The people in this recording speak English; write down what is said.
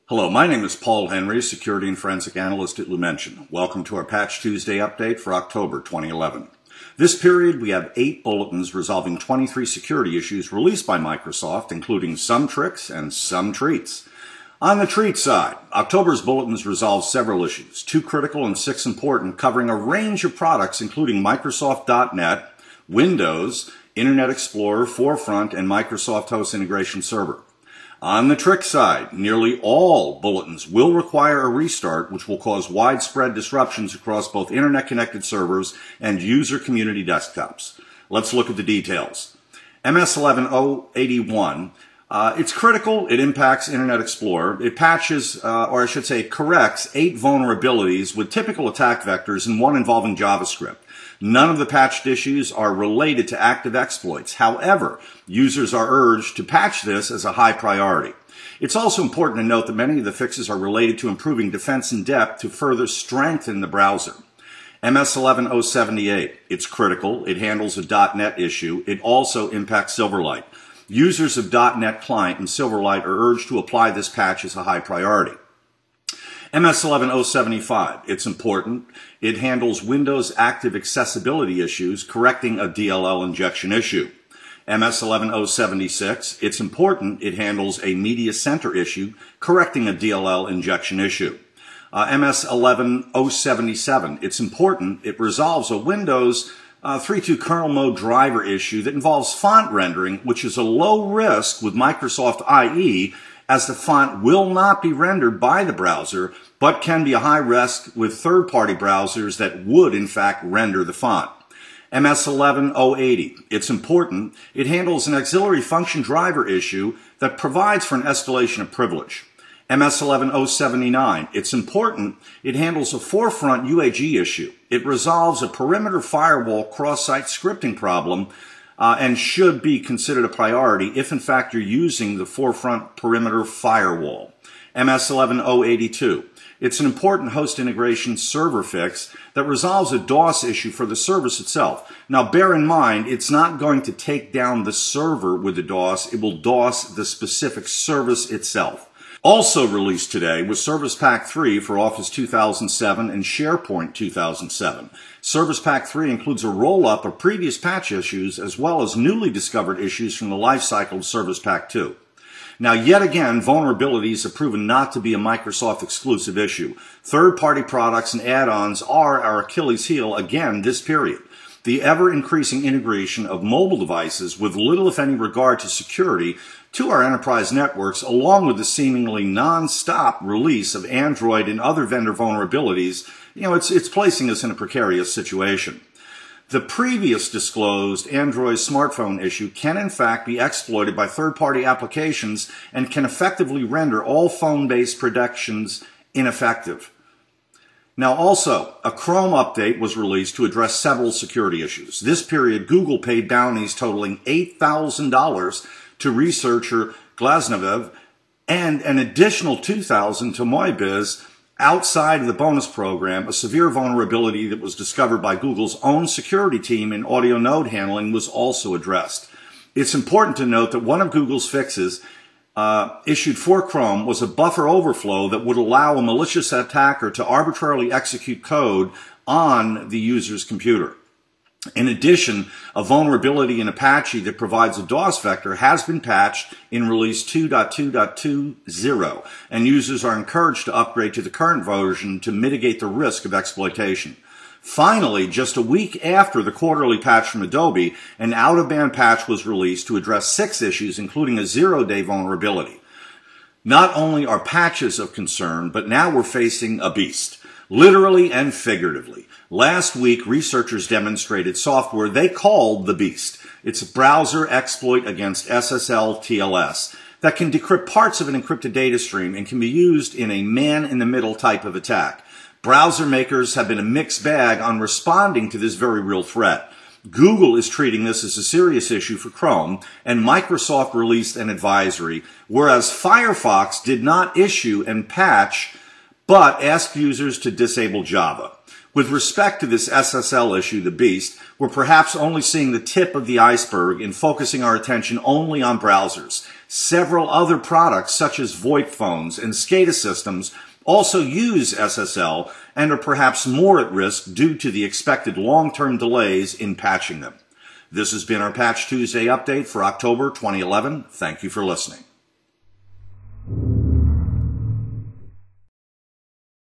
Hello, my name is Paul Henry, Security and Forensic Analyst at Lumension. Welcome to our Patch Tuesday update for October 2011. This period, we have 8 bulletins resolving 23 security issues released by Microsoft, including some tricks and some treats. On the treat side, October's bulletins resolve several issues, 2 critical and 6 important, covering a range of products including Microsoft.NET, Windows, Internet Explorer, Forefront, and Microsoft Host Integration Server. On the trick side, nearly all bulletins will require a restart, which will cause widespread disruptions across both internet-connected servers and user community desktops. Let's look at the details. MS-11-081, it's critical. It impacts Internet Explorer. It patches, or I should say corrects, 8 vulnerabilities with typical attack vectors and one involving JavaScript. None of the patched issues are related to active exploits. However, users are urged to patch this as a high priority. It's also important to note that many of the fixes are related to improving defense in depth to further strengthen the browser. MS-11-078, it's critical. It handles a .NET issue. It also impacts Silverlight. Users of .NET Client and Silverlight are urged to apply this patch as a high priority. MS-11-075, it's important. It handles Windows active accessibility issues, correcting a DLL injection issue. MS-11-076, it's important. It handles a media center issue, correcting a DLL injection issue. MS-11-077, it's important. It resolves a Windows 3.2 kernel mode driver issue that involves font rendering, which is a low risk with Microsoft IE, as the font will not be rendered by the browser, but can be a high risk with third-party browsers that would, in fact, render the font. MS-11-080, it's important. It handles an auxiliary function driver issue that provides for an escalation of privilege. MS-11-079, it's important. It handles a Forefront UAG issue. It resolves a perimeter firewall cross-site scripting problem and should be considered a priority if, in fact, you're using the Forefront perimeter firewall. MS-11-082, it's an important host integration server fix that resolves a DOS issue for the service itself. Now, bear in mind, it's not going to take down the server with the DOS. It will DOS the specific service itself. Also released today was Service Pack 3 for Office 2007 and SharePoint 2007. Service Pack 3 includes a roll-up of previous patch issues as well as newly discovered issues from the lifecycle of Service Pack 2. Now, yet again, vulnerabilities have proven not to be a Microsoft exclusive issue. Third-party products and add-ons are our Achilles heel again this period. The ever-increasing integration of mobile devices with little, if any, regard to security to our enterprise networks, along with the seemingly non-stop release of Android and other vendor vulnerabilities, it's placing us in a precarious situation. The previous disclosed Android smartphone issue can in fact be exploited by third-party applications and can effectively render all phone-based protections ineffective. Now also, a Chrome update was released to address several security issues. This period, Google paid bounties totaling $8,000 to researcher Glasnovev and an additional $2,000 to Moibiz outside of the bonus program. A severe vulnerability that was discovered by Google's own security team in audio node handling was also addressed. It's important to note that one of Google's fixes issued for Chrome was a buffer overflow that would allow a malicious attacker to arbitrarily execute code on the user's computer. In addition, a vulnerability in Apache that provides a DOS vector has been patched in release 2.2.20, and users are encouraged to upgrade to the current version to mitigate the risk of exploitation. Finally, just a week after the quarterly patch from Adobe, an out-of-band patch was released to address 6 issues, including a 0-day vulnerability. Not only are patches of concern, but now we're facing a beast, literally and figuratively. Last week, researchers demonstrated software they called the Beast. It's a browser exploit against SSL TLS that can decrypt parts of an encrypted data stream and can be used in a man-in-the-middle type of attack. Browser makers have been a mixed bag on responding to this very real threat. Google is treating this as a serious issue for Chrome, and Microsoft released an advisory, whereas Firefox did not issue and patch, but asked users to disable Java. With respect to this SSL issue, the Beast, we're perhaps only seeing the tip of the iceberg and focusing our attention only on browsers. Several other products, such as VoIP phones and SCADA systems, also use SSL and are perhaps more at risk due to the expected long-term delays in patching them. This has been our Patch Tuesday update for October 2011. Thank you for listening.